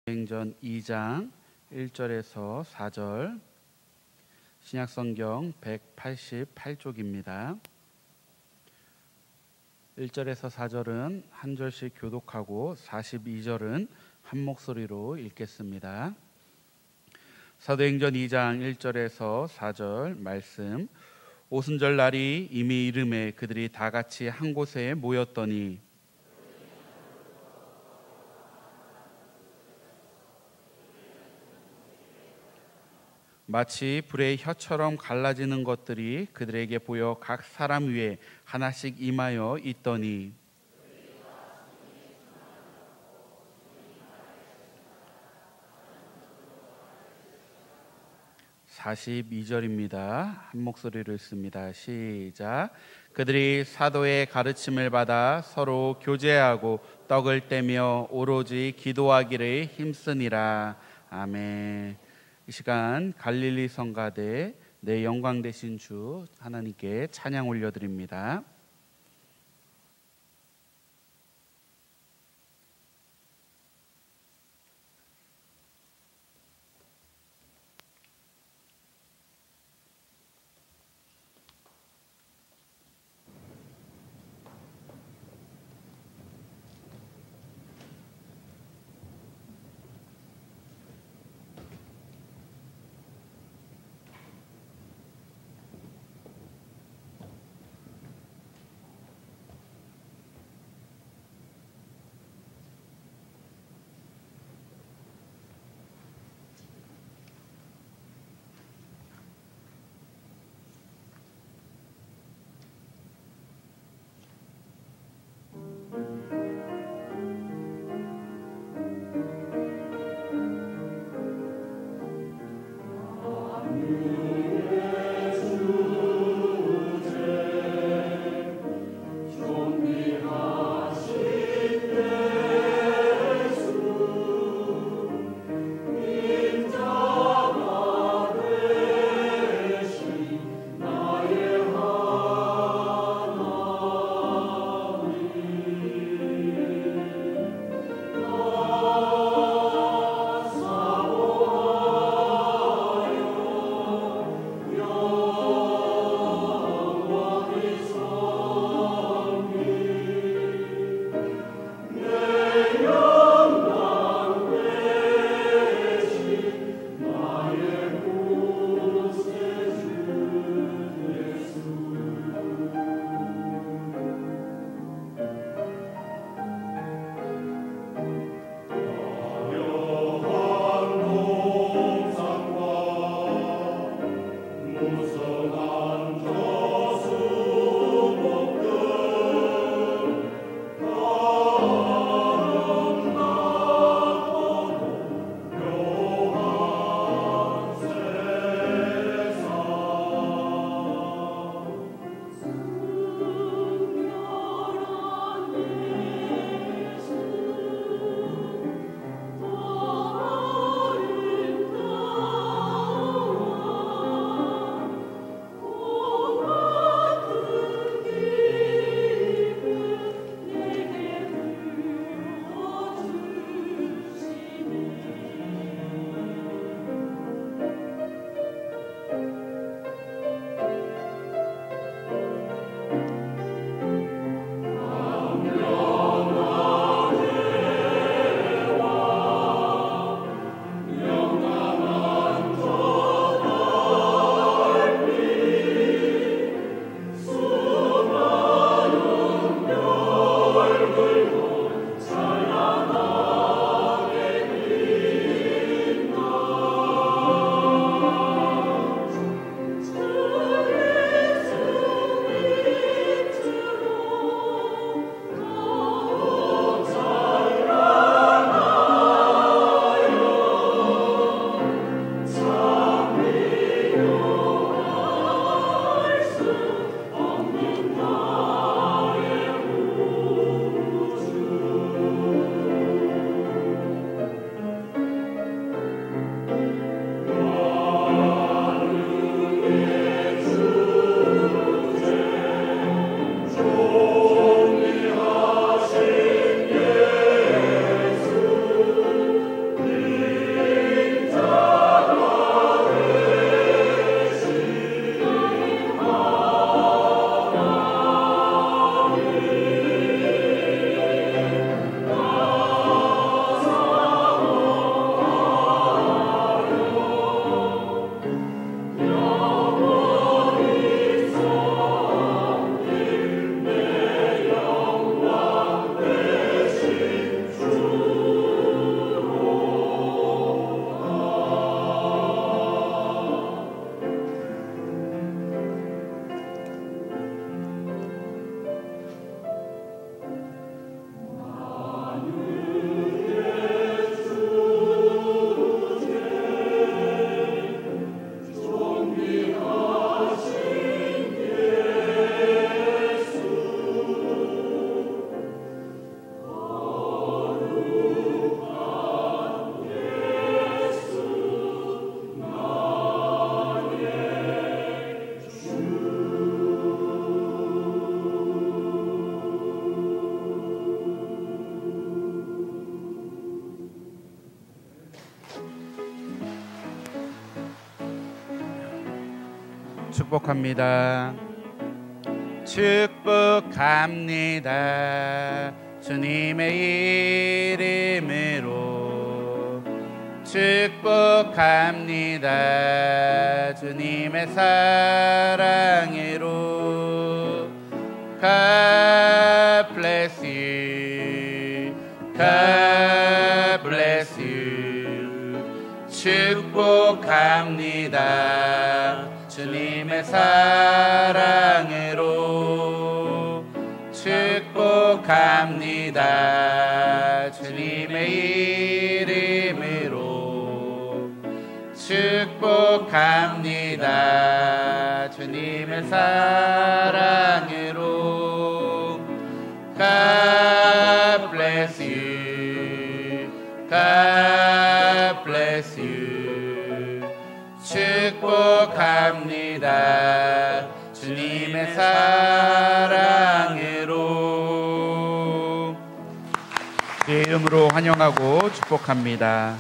사도행전 2장 1절에서 4절, 신약성경 188쪽입니다. 1절에서 4절은 한 절씩 교독하고 42절은 한 목소리로 읽겠습니다. 사도행전 2장 1절에서 4절 말씀. 오순절 날이 이미 이름에 그들이 다 같이 한 곳에 모였더니 마치 불의 혀처럼 갈라지는 것들이 그들에게 보여 각 사람 위에 하나씩 임하여 있더니 42절입니다. 한 목소리로 읽습니다. 시작. 그들이 사도의 가르침을 받아 서로 교제하고 떡을 떼며 오로지 기도하기를 힘쓰니라. 아멘. 이 시간 갈릴리 성가대 내 영광 되신 주 하나님께 찬양 올려드립니다. 축복합니다. 축복합니다. 주님의 이름으로 축복합니다. 주님의 사랑으로. God bless you. God bless you. 축복합니다. 주님의 사랑으로. 축복합니다. 주님의 이름으로. 축복합니다. 주님의 사랑으로. God bless you. God bless you. 축복합니다. 주님의 사랑으로. 제 이름으로 환영하고 축복합니다.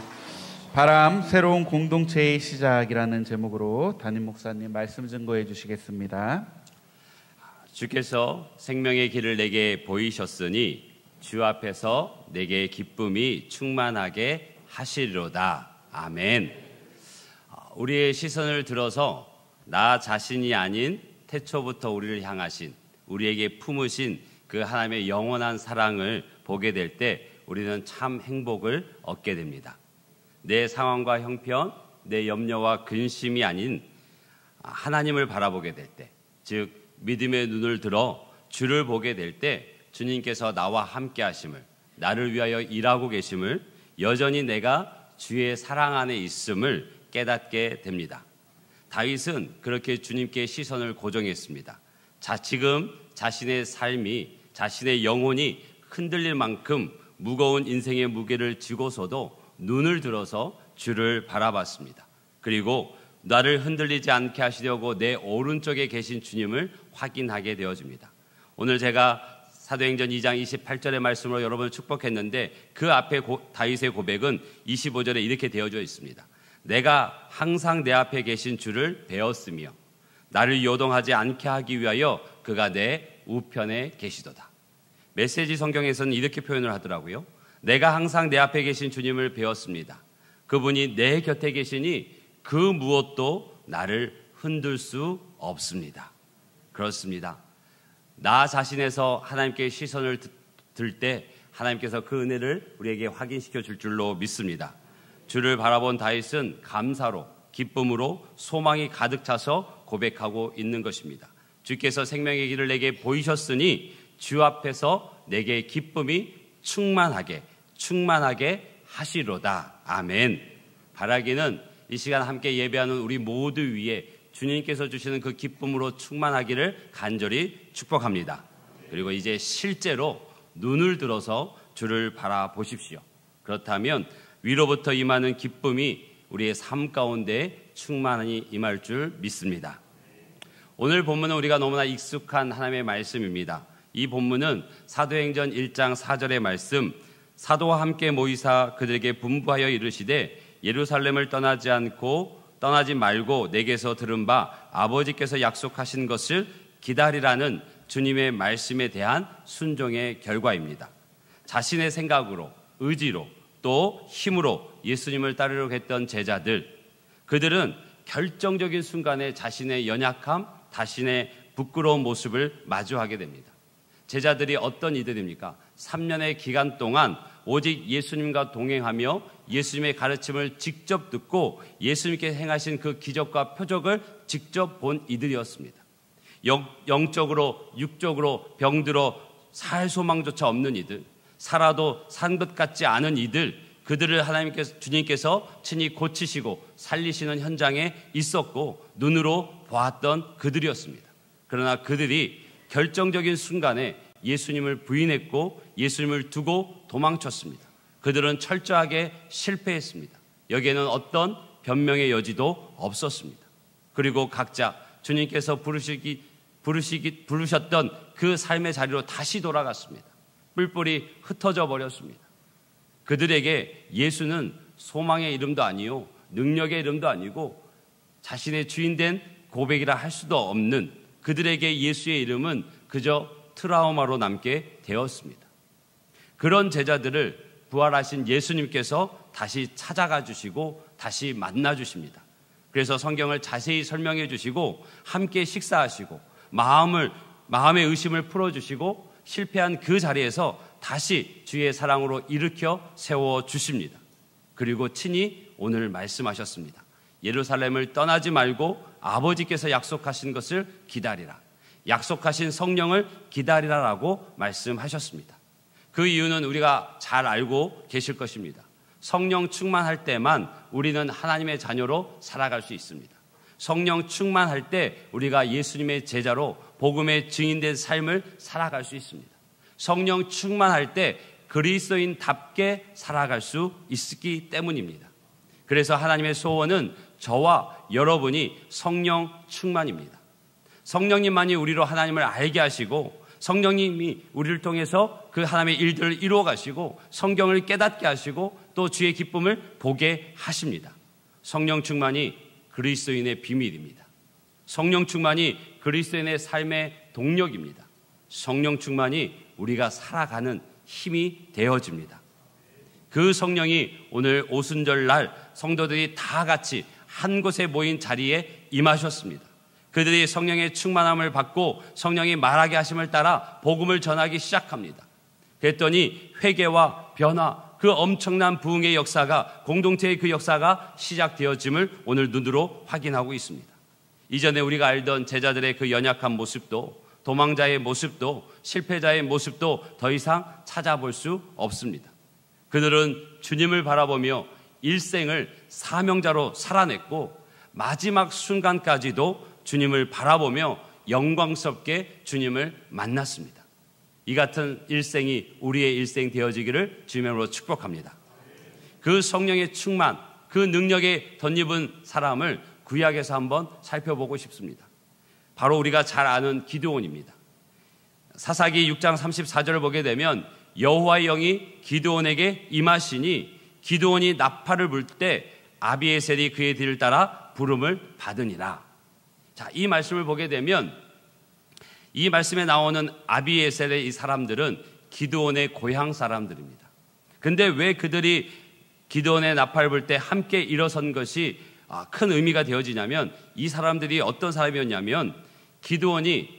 바람 새로운 공동체의 시작이라는 제목으로 담임 목사님 말씀 증거해 주시겠습니다. 주께서 생명의 길을 내게 보이셨으니 주 앞에서 내게 기쁨이 충만하게 하시리로다. 아멘. 우리의 시선을 들어서 나 자신이 아닌 태초부터 우리를 향하신, 우리에게 품으신 그 하나님의 영원한 사랑을 보게 될 때 우리는 참 행복을 얻게 됩니다. 내 상황과 형편, 내 염려와 근심이 아닌 하나님을 바라보게 될 때, 즉 믿음의 눈을 들어 주를 보게 될 때 주님께서 나와 함께 하심을, 나를 위하여 일하고 계심을, 여전히 내가 주의 사랑 안에 있음을 깨닫게 됩니다. 다윗은 그렇게 주님께 시선을 고정했습니다. 지금 자신의 삶이, 자신의 영혼이 흔들릴 만큼 무거운 인생의 무게를 지고서도 눈을 들어서 주를 바라봤습니다. 그리고 나를 흔들리지 않게 하시려고 내 오른쪽에 계신 주님을 확인하게 되어집니다. 오늘 제가 사도행전 2장 28절의 말씀으로 여러분을 축복했는데 그 앞에 다윗의 고백은 25절에 이렇게 되어져 있습니다. 내가 항상 내 앞에 계신 주를 배웠으며 나를 요동하지 않게 하기 위하여 그가 내 우편에 계시도다. 메시지 성경에서는 이렇게 표현을 하더라고요. 내가 항상 내 앞에 계신 주님을 배웠습니다. 그분이 내 곁에 계시니 그 무엇도 나를 흔들 수 없습니다. 그렇습니다. 나 자신에서 하나님께 시선을 들 때 하나님께서 그 은혜를 우리에게 확인시켜 줄 줄로 믿습니다. 주를 바라본 다윗은 감사로, 기쁨으로, 소망이 가득 차서 고백하고 있는 것입니다. 주께서 생명의 길을 내게 보이셨으니 주 앞에서 내게 기쁨이 충만하게 하시로다. 아멘. 바라기는 이 시간 함께 예배하는 우리 모두 위에 주님께서 주시는 그 기쁨으로 충만하기를 간절히 축복합니다. 그리고 이제 실제로 눈을 들어서 주를 바라보십시오. 그렇다면 위로부터 임하는 기쁨이 우리의 삶 가운데 충만히 임할 줄 믿습니다. 오늘 본문은 우리가 너무나 익숙한 하나님의 말씀입니다. 이 본문은 사도행전 1장 4절의 말씀, 사도와 함께 모이사 그들에게 분부하여 이르시되 예루살렘을 떠나지 말고 내게서 들은 바 아버지께서 약속하신 것을 기다리라는 주님의 말씀에 대한 순종의 결과입니다. 자신의 생각으로, 의지로, 또 힘으로 예수님을 따르려고 했던 제자들, 그들은 결정적인 순간에 자신의 연약함, 자신의 부끄러운 모습을 마주하게 됩니다. 제자들이 어떤 이들입니까? 3년의 기간 동안 오직 예수님과 동행하며 예수님의 가르침을 직접 듣고 예수님께 행하신 그 기적과 표적을 직접 본 이들이었습니다. 영적으로, 육적으로 병들어 살 소망조차 없는 이들, 살아도 산 것 같지 않은 이들, 그들을 주님께서 친히 고치시고 살리시는 현장에 있었고 눈으로 보았던 그들이었습니다. 그러나 그들이 결정적인 순간에 예수님을 부인했고 예수님을 두고 도망쳤습니다. 그들은 철저하게 실패했습니다. 여기에는 어떤 변명의 여지도 없었습니다. 그리고 각자 주님께서 부르셨던 그 삶의 자리로 다시 돌아갔습니다. 뿔뿔이 흩어져 버렸습니다. 그들에게 예수는 소망의 이름도 아니요 능력의 이름도 아니고 자신의 주인된 고백이라 할 수도 없는 그들에게 예수의 이름은 그저 트라우마로 남게 되었습니다. 그런 제자들을 부활하신 예수님께서 다시 찾아가 주시고 다시 만나 주십니다. 그래서 성경을 자세히 설명해 주시고 함께 식사하시고 마음의 의심을 풀어주시고 실패한 그 자리에서 다시 주의 사랑으로 일으켜 세워주십니다. 그리고 친히 오늘 말씀하셨습니다. 예루살렘을 떠나지 말고 아버지께서 약속하신 것을 기다리라. 약속하신 성령을 기다리라라고 말씀하셨습니다. 그 이유는 우리가 잘 알고 계실 것입니다. 성령 충만할 때만 우리는 하나님의 자녀로 살아갈 수 있습니다. 성령 충만할 때 우리가 예수님의 제자로 복음의 증인된 삶을 살아갈 수 있습니다. 성령 충만할 때 그리스도인답게 살아갈 수 있기 때문입니다. 그래서 하나님의 소원은 저와 여러분이 성령 충만입니다. 성령님만이 우리로 하나님을 알게 하시고 성령님이 우리를 통해서 그 하나님의 일들을 이루어 가시고 성경을 깨닫게 하시고 또 주의 기쁨을 보게 하십니다. 성령 충만이 그리스도인의 비밀입니다. 성령 충만이 그리스도인의 삶의 동력입니다. 성령 충만이 우리가 살아가는 힘이 되어집니다. 그 성령이 오늘 오순절날 성도들이 다 같이 한 곳에 모인 자리에 임하셨습니다. 그들이 성령의 충만함을 받고 성령이 말하게 하심을 따라 복음을 전하기 시작합니다. 그랬더니 회개와 변화, 그 엄청난 부흥의 역사가, 공동체의 그 역사가 시작되어짐을 오늘 눈으로 확인하고 있습니다. 이전에 우리가 알던 제자들의 그 연약한 모습도, 도망자의 모습도, 실패자의 모습도 더 이상 찾아볼 수 없습니다. 그들은 주님을 바라보며 일생을 사명자로 살아냈고 마지막 순간까지도 주님을 바라보며 영광스럽게 주님을 만났습니다. 이 같은 일생이 우리의 일생 되어지기를 주님으로 축복합니다. 그 성령의 충만, 그 능력에 덧입은 사람을 구약에서 한번 살펴보고 싶습니다. 바로 우리가 잘 아는 기드온입니다. 사사기 6장 34절을 보게 되면 여호와의 영이 기드온에게 임하시니 기드온이 나팔을 불 때 아비에셀이 그의 뒤를 따라 부름을 받으니라. 자, 이 말씀을 보게 되면 이 말씀에 나오는 아비에셀의 이 사람들은 기드온의 고향 사람들입니다. 근데 왜 그들이 기드온의 나팔을 불 때 함께 일어선 것이 큰 의미가 되어지냐면, 이 사람들이 어떤 사람이었냐면 기드온이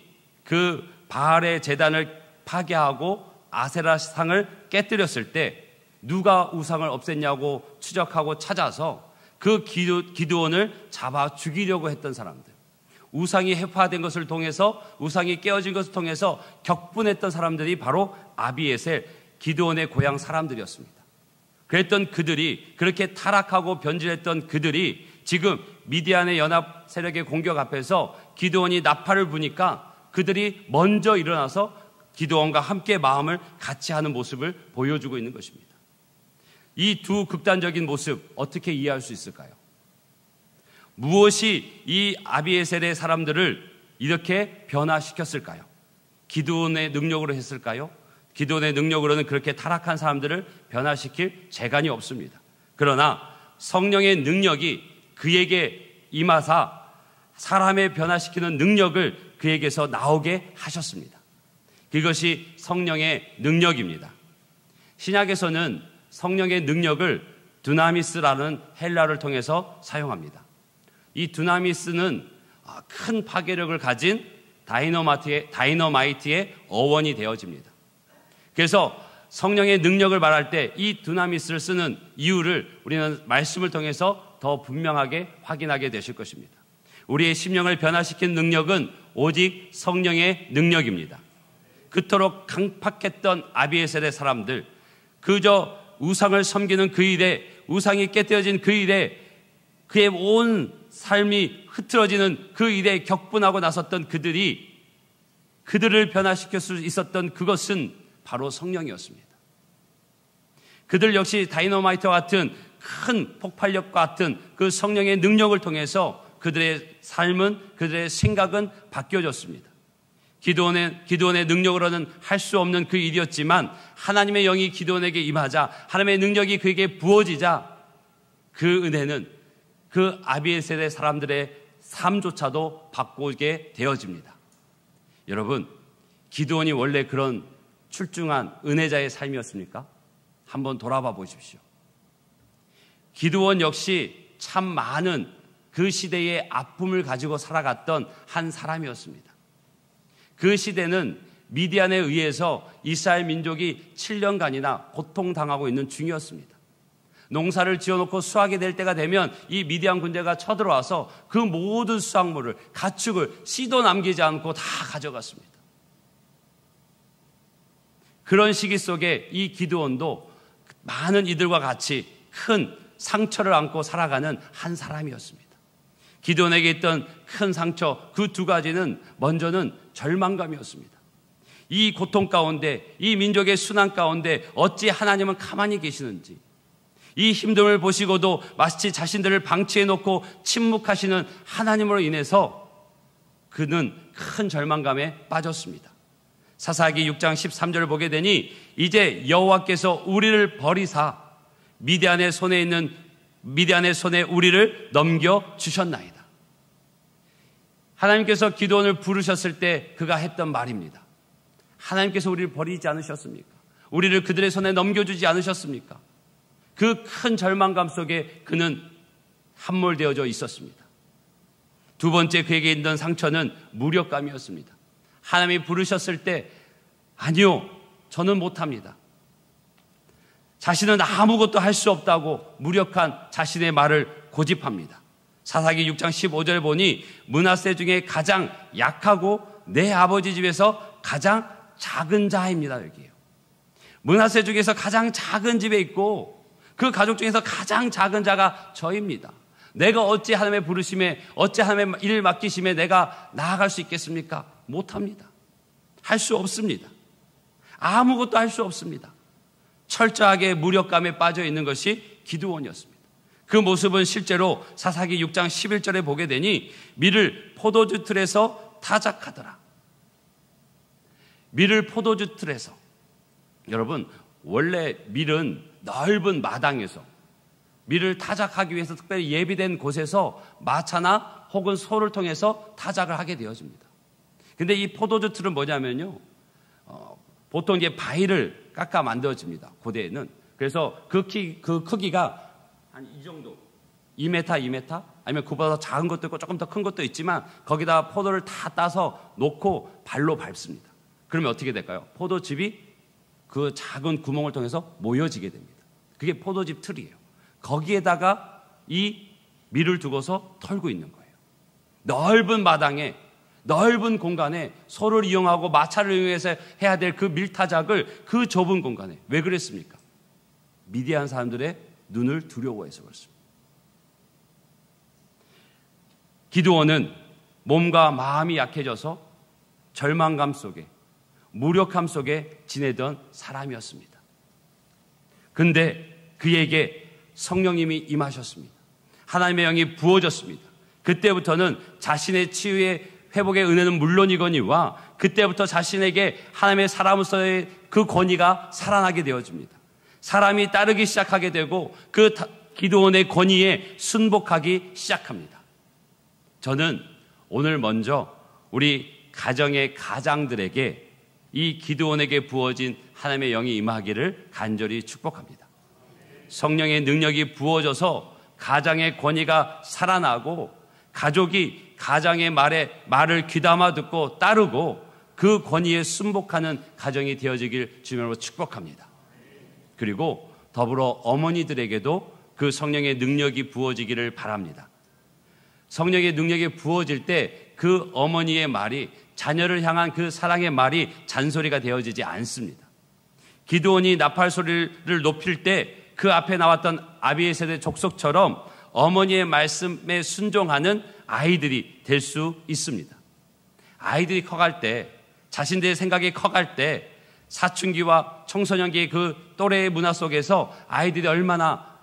그 바알의 제단을 파괴하고 아세라 상을 깨뜨렸을 때 누가 우상을 없앴냐고 추적하고 찾아서 그 기드온을 잡아 죽이려고 했던 사람들, 우상이 해파된 것을 통해서, 우상이 깨어진 것을 통해서 격분했던 사람들이 바로 아비에셀, 기드온의 고향 사람들이었습니다. 그랬던 그들이, 그렇게 타락하고 변질했던 그들이 지금 미디안의 연합 세력의 공격 앞에서 기드온이 나팔을 부니까 그들이 먼저 일어나서 기드온과 함께 마음을 같이 하는 모습을 보여주고 있는 것입니다. 이 두 극단적인 모습 어떻게 이해할 수 있을까요? 무엇이 이 아비에셀의 사람들을 이렇게 변화시켰을까요? 기드온의 능력으로 했을까요? 기드온의 능력으로는 그렇게 타락한 사람들을 변화시킬 재간이 없습니다. 그러나 성령의 능력이 그에게 임하사 사람의 변화시키는 능력을 그에게서 나오게 하셨습니다. 그것이 성령의 능력입니다. 신약에서는 성령의 능력을 두나미스라는 헬라어를 통해서 사용합니다. 이 두나미스는 큰 파괴력을 가진 다이너마이트의 어원이 되어집니다. 그래서 성령의 능력을 말할 때 이 두나미스를 쓰는 이유를 우리는 말씀을 통해서 더 분명하게 확인하게 되실 것입니다. 우리의 심령을 변화시킨 능력은 오직 성령의 능력입니다. 그토록 강팍했던 아비에셀의 사람들, 그저 우상을 섬기는 그 일에, 우상이 깨뜨려진 그 일에, 그의 온 삶이 흐트러지는 그 일에 격분하고 나섰던 그들을 변화시킬 수 있었던 그것은 바로 성령이었습니다. 그들 역시 다이너마이트와 같은 큰 폭발력과 같은 그 성령의 능력을 통해서 그들의 삶은, 그들의 생각은 바뀌어졌습니다. 기드온의 능력으로는 할 수 없는 그 일이었지만 하나님의 영이 기드온에게 임하자, 하나님의 능력이 그에게 부어지자 그 은혜는 그 아비에셀의 사람들의 삶조차도 바꾸게 되어집니다. 여러분, 기드온이 원래 그런 출중한 은혜자의 삶이었습니까? 한번 돌아봐 보십시오. 기드온 역시 참 많은 그 시대의 아픔을 가지고 살아갔던 한 사람이었습니다. 그 시대는 미디안에 의해서 이스라엘 민족이 7년간이나 고통당하고 있는 중이었습니다. 농사를 지어놓고 수확이 될 때가 되면 이 미디안 군대가 쳐들어와서 그 모든 수확물을, 가축을 씨도 남기지 않고 다 가져갔습니다. 그런 시기 속에 이 기드온도 많은 이들과 같이 큰 상처를 안고 살아가는 한 사람이었습니다. 기드온에게 있던 큰 상처, 그 두 가지는 먼저는 절망감이었습니다. 이 고통 가운데, 이 민족의 순환 가운데 어찌 하나님은 가만히 계시는지, 이 힘듦을 보시고도 마치 자신들을 방치해놓고 침묵하시는 하나님으로 인해서 그는 큰 절망감에 빠졌습니다. 사사기 6장 13절을 보게 되니 이제 여호와께서 우리를 버리사 미디안의 손에 우리를 넘겨주셨나이다. 하나님께서 기드온을 부르셨을 때 그가 했던 말입니다. 하나님께서 우리를 버리지 않으셨습니까? 우리를 그들의 손에 넘겨주지 않으셨습니까? 그 큰 절망감 속에 그는 함몰되어져 있었습니다. 두 번째 그에게 있던 상처는 무력감이었습니다. 하나님이 부르셨을 때 아니요, 저는 못합니다. 자신은 아무것도 할 수 없다고 무력한 자신의 말을 고집합니다. 사사기 6장 15절 보니 므낫세 중에 가장 약하고 내 아버지 집에서 가장 작은 자입니다. 여기요. 므낫세 중에서 가장 작은 집에 있고 그 가족 중에서 가장 작은 자가 저입니다. 내가 어찌 하나님의 부르심에, 어찌 하나님의 일을 맡기심에 내가 나아갈 수 있겠습니까? 못합니다. 할 수 없습니다. 아무것도 할 수 없습니다. 철저하게 무력감에 빠져 있는 것이 기드온이었습니다. 그 모습은 실제로 사사기 6장 11절에 보게 되니 밀을 포도주 틀에서 타작하더라. 밀을 포도주 틀에서. 여러분, 원래 밀은 넓은 마당에서 밀을 타작하기 위해서 특별히 예비된 곳에서 마차나 혹은 소를 통해서 타작을 하게 되어집니다. 근데 이 포도주 틀은 뭐냐면요, 보통 이제 바위를 깎아 만들어집니다. 고대에는. 그래서 그 크기가 한 이 정도, 2m 아니면 그보다 작은 것도 있고 조금 더 큰 것도 있지만 거기다 포도를 다 따서 놓고 발로 밟습니다. 그러면 어떻게 될까요? 포도즙이 그 작은 구멍을 통해서 모여지게 됩니다. 그게 포도즙 틀이에요. 거기에다가 이 밀을 두고서 털고 있는 거예요. 넓은 마당에, 넓은 공간에 소를 이용하고 마차를 이용해서 해야 될 그 밀타작을 그 좁은 공간에. 왜 그랬습니까? 미디안 사람들의 눈을 두려워해서 그렇습니다. 기드온은 몸과 마음이 약해져서 절망감 속에, 무력함 속에 지내던 사람이었습니다. 근데 그에게 성령님이 임하셨습니다. 하나님의 영이 부어졌습니다. 그때부터는 자신의 치유의 회복의 은혜는 물론이거니와 그때부터 자신에게 하나님의 사람으로서의 그 권위가 살아나게 되어집니다. 사람이 따르기 시작하게 되고 그 기드온의 권위에 순복하기 시작합니다. 저는 오늘 먼저 우리 가정의 가장들에게 이 기드온에게 부어진 하나님의 영이 임하기를 간절히 축복합니다. 성령의 능력이 부어져서 가장의 권위가 살아나고 가족이 가장의 말을 귀담아 듣고 따르고 그 권위에 순복하는 가정이 되어지길 주님으로 축복합니다. 그리고 더불어 어머니들에게도 그 성령의 능력이 부어지기를 바랍니다. 성령의 능력이 부어질 때 그 어머니의 말이, 자녀를 향한 그 사랑의 말이 잔소리가 되어지지 않습니다. 기드온이 나팔 소리를 높일 때 그 앞에 나왔던 아비에셀의 족속처럼 어머니의 말씀에 순종하는 아이들이 될 수 있습니다. 아이들이 커갈 때, 자신들의 생각이 커갈 때 사춘기와 청소년기의 그 또래의 문화 속에서 아이들이 얼마나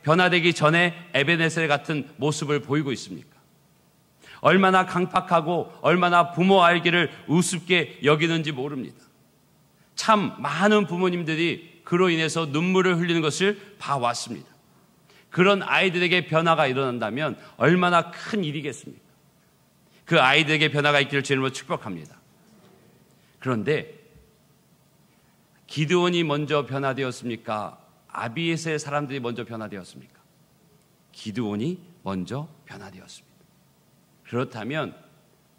변화되기 전에 에베네셀 같은 모습을 보이고 있습니까? 얼마나 강팍하고 얼마나 부모 알기를 우습게 여기는지 모릅니다. 참 많은 부모님들이 그로 인해서 눈물을 흘리는 것을 봐왔습니다. 그런 아이들에게 변화가 일어난다면 얼마나 큰 일이겠습니까? 그 아이들에게 변화가 있기를 주님으로 축복합니다. 그런데 기드온이 먼저 변화되었습니까? 아비에스의 사람들이 먼저 변화되었습니까? 기드온이 먼저 변화되었습니다. 그렇다면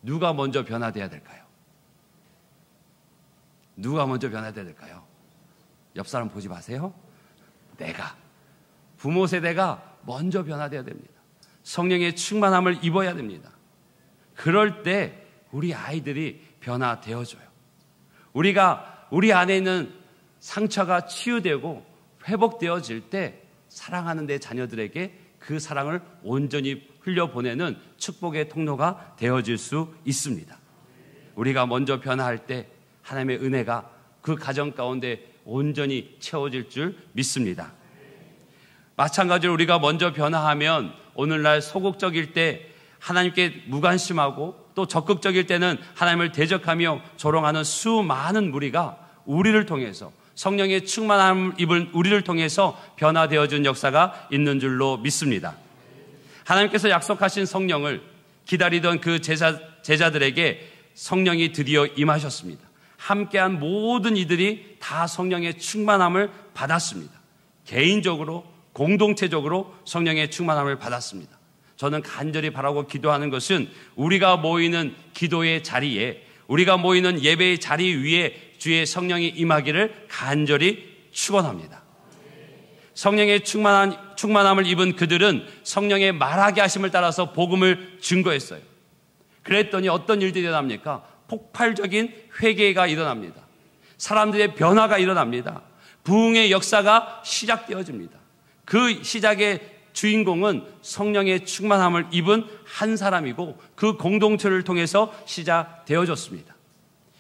누가 먼저 변화되어야 될까요? 누가 먼저 변화되어야 될까요? 옆 사람 보지 마세요. 내가, 부모 세대가 먼저 변화되어야 됩니다. 성령의 충만함을 입어야 됩니다. 그럴 때 우리 아이들이 변화되어져요. 우리 안에 있는 상처가 치유되고 회복되어질 때 사랑하는 내 자녀들에게 그 사랑을 온전히 흘려보내는 축복의 통로가 되어질 수 있습니다. 우리가 먼저 변화할 때 하나님의 은혜가 그 가정 가운데 온전히 채워질 줄 믿습니다. 마찬가지로 우리가 먼저 변화하면 오늘날 소극적일 때 하나님께 무관심하고 또 적극적일 때는 하나님을 대적하며 조롱하는 수많은 무리가 우리를 통해서 성령의 충만함을 입은 우리를 통해서 변화되어준 역사가 있는 줄로 믿습니다. 하나님께서 약속하신 성령을 기다리던 그 제자들에게 성령이 드디어 임하셨습니다. 함께한 모든 이들이 다 성령의 충만함을 받았습니다. 개인적으로 공동체적으로 성령의 충만함을 받았습니다. 저는 간절히 바라고 기도하는 것은 우리가 모이는 기도의 자리에, 우리가 모이는 예배의 자리 위에 주의 성령이 임하기를 간절히 축원합니다. 성령의 충만함을 입은 그들은 성령의 말하게 하심을 따라서 복음을 증거했어요. 그랬더니 어떤 일들이 일어납니까? 폭발적인 회개가 일어납니다. 사람들의 변화가 일어납니다. 부흥의 역사가 시작되어집니다. 그 시작의 주인공은 성령의 충만함을 입은 한 사람이고 그 공동체를 통해서 시작되어졌습니다.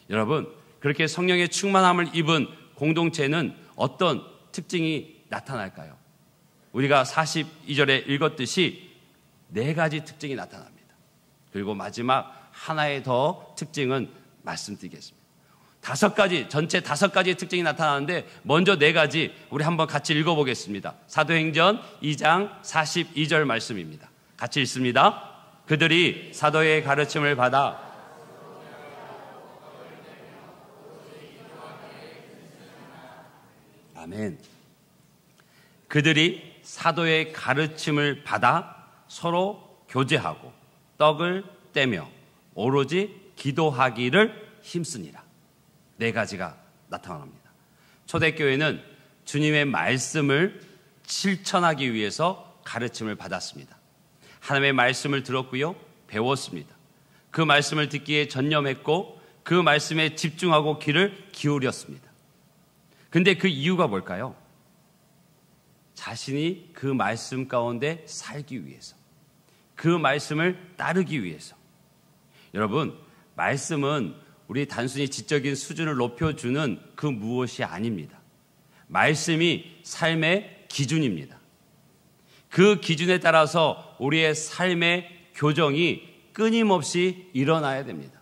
여러분, 그렇게 성령의 충만함을 입은 공동체는 어떤 특징이 나타날까요? 우리가 42절에 읽었듯이 4가지 특징이 나타납니다. 그리고 마지막 하나의 더 특징은 말씀드리겠습니다. 5가지, 전체 5가지의 특징이 나타나는데 먼저 4가지 우리 한번 같이 읽어보겠습니다. 사도행전 2장 42절 말씀입니다. 같이 읽습니다. 그들이 사도의 가르침을 받아 아멘. 그들이 사도의 가르침을 받아 서로 교제하고 떡을 떼며 오로지 기도하기를 힘쓰니라. 4가지가 나타납니다. 초대교회는 주님의 말씀을 실천하기 위해서 가르침을 받았습니다. 하나님의 말씀을 들었고요, 배웠습니다. 그 말씀을 듣기에 전념했고 그 말씀에 집중하고 귀를 기울였습니다. 근데 그 이유가 뭘까요? 자신이 그 말씀 가운데 살기 위해서, 그 말씀을 따르기 위해서. 여러분, 말씀은 우리 단순히 지적인 수준을 높여주는 그 무엇이 아닙니다. 말씀이 삶의 기준입니다. 그 기준에 따라서 우리의 삶의 교정이 끊임없이 일어나야 됩니다.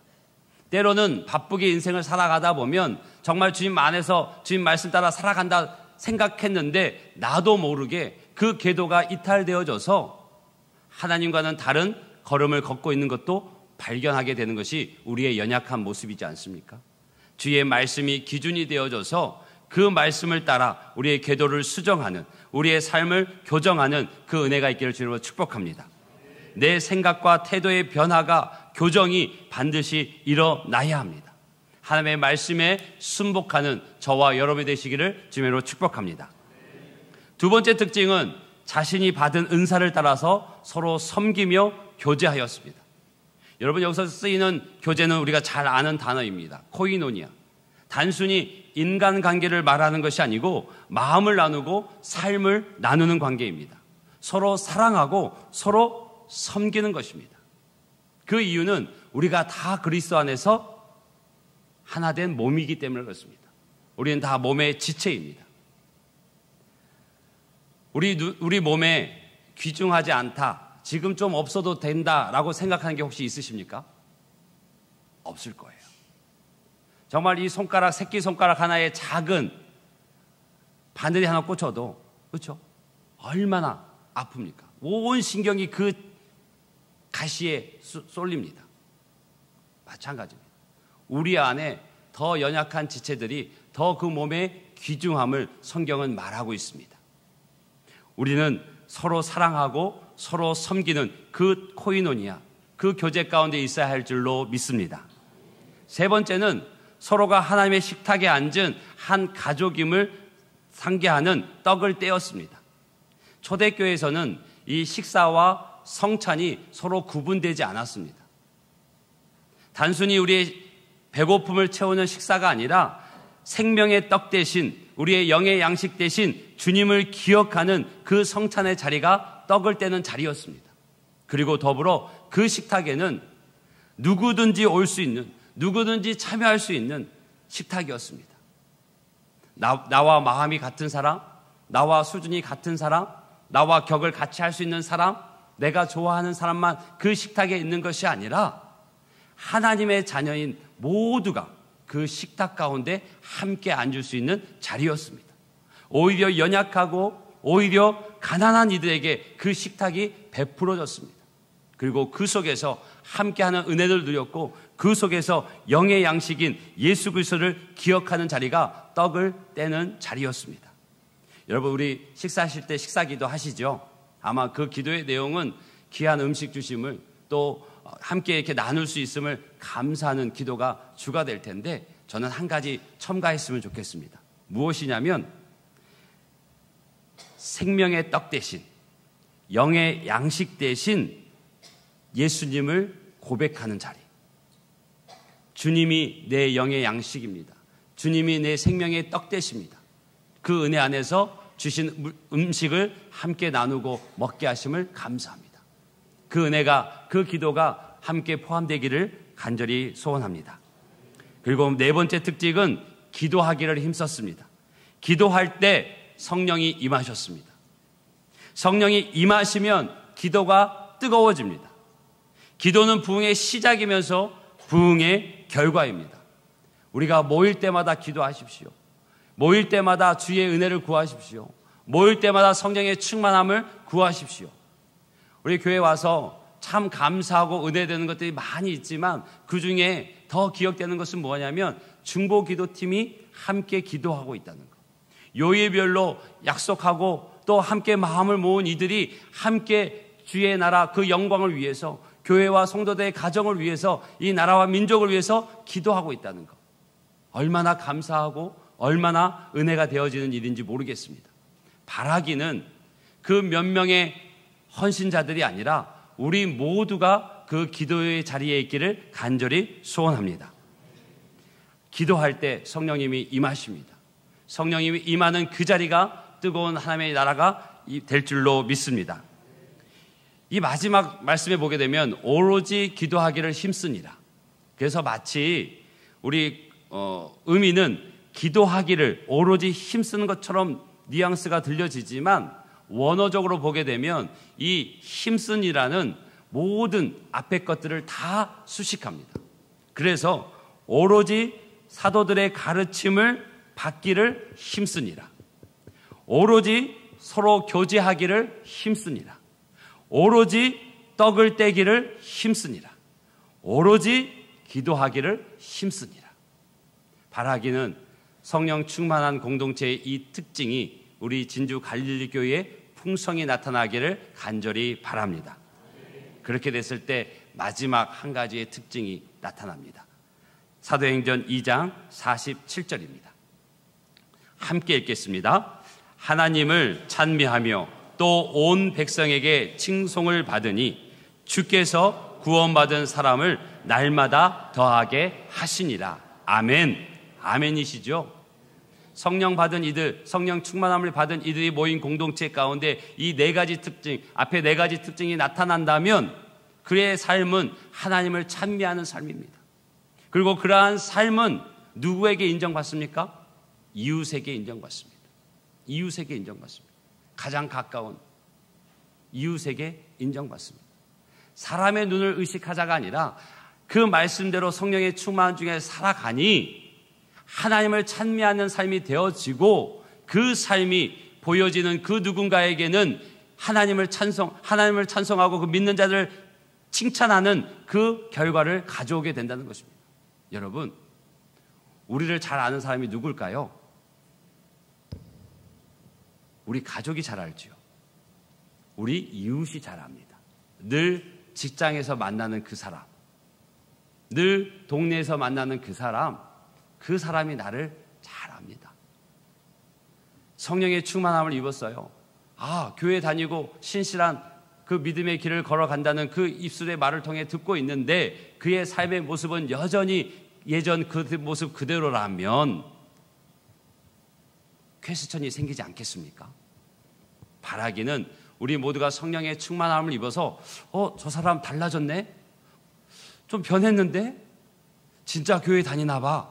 때로는 바쁘게 인생을 살아가다 보면 정말 주님 안에서 주님 말씀 따라 살아간다 생각했는데 나도 모르게 그 궤도가 이탈되어져서 하나님과는 다른 걸음을 걷고 있는 것도 발견하게 되는 것이 우리의 연약한 모습이지 않습니까? 주의 말씀이 기준이 되어져서 그 말씀을 따라 우리의 궤도를 수정하는, 우리의 삶을 교정하는 그 은혜가 있기를 주님으로 축복합니다. 내 생각과 태도의 변화가, 교정이 반드시 일어나야 합니다. 하나님의 말씀에 순복하는 저와 여러분이 되시기를 주님으로 축복합니다. 2번째 특징은 자신이 받은 은사를 따라서 서로 섬기며 교제하였습니다. 여러분, 여기서 쓰이는 교제는 우리가 잘 아는 단어입니다. 코이노니아. 단순히 인간관계를 말하는 것이 아니고 마음을 나누고 삶을 나누는 관계입니다. 서로 사랑하고 서로 섬기는 것입니다. 그 이유는 우리가 다 그리스도 안에서 하나 된 몸이기 때문에 그렇습니다. 우리는 다 몸의 지체입니다. 우리 몸에 귀중하지 않다, 지금 좀 없어도 된다라고 생각하는 게 혹시 있으십니까? 없을 거예요. 정말 이 손가락, 새끼손가락 하나에 작은 바늘이 하나 꽂혀도, 그렇죠? 얼마나 아픕니까? 온 신경이 그 가시에 쏠립니다. 마찬가지입니다. 우리 안에 더 연약한 지체들이 더 그 몸의 귀중함을 성경은 말하고 있습니다. 우리는 서로 사랑하고 서로 섬기는 그 코이노니아, 그 교제 가운데 있어야 할 줄로 믿습니다. 세 번째는 서로가 하나님의 식탁에 앉은 한 가족임을 상기하는 떡을 떼었습니다. 초대교회에서는 이 식사와 성찬이 서로 구분되지 않았습니다. 단순히 우리의 배고픔을 채우는 식사가 아니라 생명의 떡 대신, 우리의 영의 양식 대신 주님을 기억하는 그 성찬의 자리가 떡을 떼는 자리였습니다. 그리고 더불어 그 식탁에는 누구든지 올 수 있는, 누구든지 참여할 수 있는 식탁이었습니다. 나와 마음이 같은 사람, 나와 수준이 같은 사람, 나와 격을 같이 할 수 있는 사람, 내가 좋아하는 사람만 그 식탁에 있는 것이 아니라 하나님의 자녀인 모두가 그 식탁 가운데 함께 앉을 수 있는 자리였습니다. 오히려 연약하고 오히려 가난한 이들에게 그 식탁이 베풀어졌습니다. 그리고 그 속에서 함께하는 은혜를 누렸고 그 속에서 영의 양식인 예수 그리스도를 기억하는 자리가 떡을 떼는 자리였습니다. 여러분, 우리 식사하실 때 식사기도 하시죠? 아마 그 기도의 내용은 귀한 음식 주심을 또 함께 이렇게 나눌 수 있음을 감사하는 기도가 주가 될 텐데 저는 한 가지 첨가했으면 좋겠습니다. 무엇이냐면 생명의 떡 대신, 영의 양식 대신 예수님을 고백하는 자리. 주님이 내 영의 양식입니다. 주님이 내 생명의 떡 되십니다. 그 은혜 안에서 주신 음식을 함께 나누고 먹게 하심을 감사합니다. 그 은혜가, 그 기도가 함께 포함되기를 간절히 소원합니다. 그리고 네 번째 특징은 기도하기를 힘썼습니다. 기도할 때 성령이 임하셨습니다. 성령이 임하시면 기도가 뜨거워집니다. 기도는 부흥의 시작이면서 부흥의 결과입니다. 우리가 모일 때마다 기도하십시오. 모일 때마다 주의 은혜를 구하십시오. 모일 때마다 성령의 충만함을 구하십시오. 우리 교회 와서 참 감사하고 은혜되는 것들이 많이 있지만 그 중에 더 기억되는 것은 뭐냐면 중보기도팀이 함께 기도하고 있다는 것. 요일별로 약속하고 또 함께 마음을 모은 이들이 함께 주의 나라 그 영광을 위해서, 교회와 성도들의 가정을 위해서, 이 나라와 민족을 위해서 기도하고 있다는 것. 얼마나 감사하고 얼마나 은혜가 되어지는 일인지 모르겠습니다. 바라기는 그 몇 명의 헌신자들이 아니라 우리 모두가 그 기도의 자리에 있기를 간절히 소원합니다. 기도할 때 성령님이 임하십니다. 성령님이 임하는 그 자리가 뜨거운 하나님의 나라가 될 줄로 믿습니다. 이 마지막 말씀에 보게 되면 오로지 기도하기를 힘쓰니라. 그래서 마치 우리 의미는 기도하기를 오로지 힘쓰는 것처럼 뉘앙스가 들려지지만 원어적으로 보게 되면 이 힘쓰니라는 모든 앞의 것들을 다 수식합니다. 그래서 오로지 사도들의 가르침을 받기를 힘쓰니라. 오로지 서로 교제하기를 힘쓰니라. 오로지 떡을 떼기를 힘쓰니라. 오로지 기도하기를 힘쓰니라. 바라기는 성령 충만한 공동체의 이 특징이 우리 진주 갈릴리 교회의 풍성히 나타나기를 간절히 바랍니다. 그렇게 됐을 때 마지막 한 가지의 특징이 나타납니다. 사도행전 2장 47절입니다. 함께 읽겠습니다. 하나님을 찬미하며 또 온 백성에게 칭송을 받으니 주께서 구원받은 사람을 날마다 더하게 하시니라. 아멘. 아멘이시죠? 성령 받은 이들, 성령 충만함을 받은 이들이 모인 공동체 가운데 이 네 가지 특징, 앞에 네 가지 특징이 나타난다면 그의 삶은 하나님을 찬미하는 삶입니다. 그리고 그러한 삶은 누구에게 인정받습니까? 이웃에게 인정받습니다. 이웃에게 인정받습니다. 가장 가까운 이웃에게 인정받습니다. 사람의 눈을 의식하자가 아니라 그 말씀대로 성령의 충만 중에 살아가니 하나님을 찬미하는 삶이 되어지고 그 삶이 보여지는 그 누군가에게는 하나님을 찬송하고 그 믿는 자들을 칭찬하는 그 결과를 가져오게 된다는 것입니다. 여러분, 우리를 잘 아는 사람이 누굴까요? 우리 가족이 잘 알지요. 우리 이웃이 잘 압니다. 늘 직장에서 만나는 그 사람, 늘 동네에서 만나는 그 사람이 나를 잘 압니다. 성령의 충만함을 입었어요. 교회 다니고 신실한 그 믿음의 길을 걸어간다는 그 입술의 말을 통해 듣고 있는데 그의 삶의 모습은 여전히 예전 그 모습 그대로라면 퀘스천이 생기지 않겠습니까? 바라기는 우리 모두가 성령의 충만함을 입어서 저 사람 달라졌네? 좀 변했는데? 진짜 교회 다니나 봐.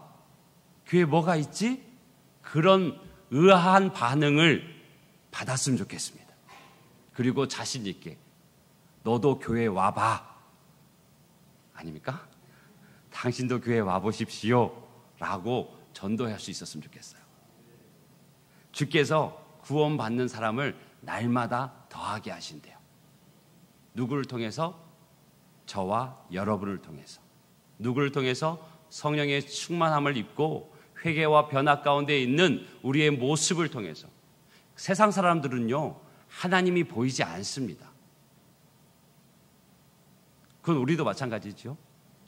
교회에 뭐가 있지? 그런 의아한 반응을 받았으면 좋겠습니다. 그리고 자신 있게 너도 교회에 와봐. 아닙니까? 당신도 교회에 와보십시오. 라고 전도할 수 있었으면 좋겠어요. 주께서 구원받는 사람을 날마다 더하게 하신대요. 누구를 통해서? 저와 여러분을 통해서. 누구를 통해서? 성령의 충만함을 입고 회개와 변화 가운데 있는 우리의 모습을 통해서. 세상 사람들은요, 하나님이 보이지 않습니다. 그건 우리도 마찬가지죠.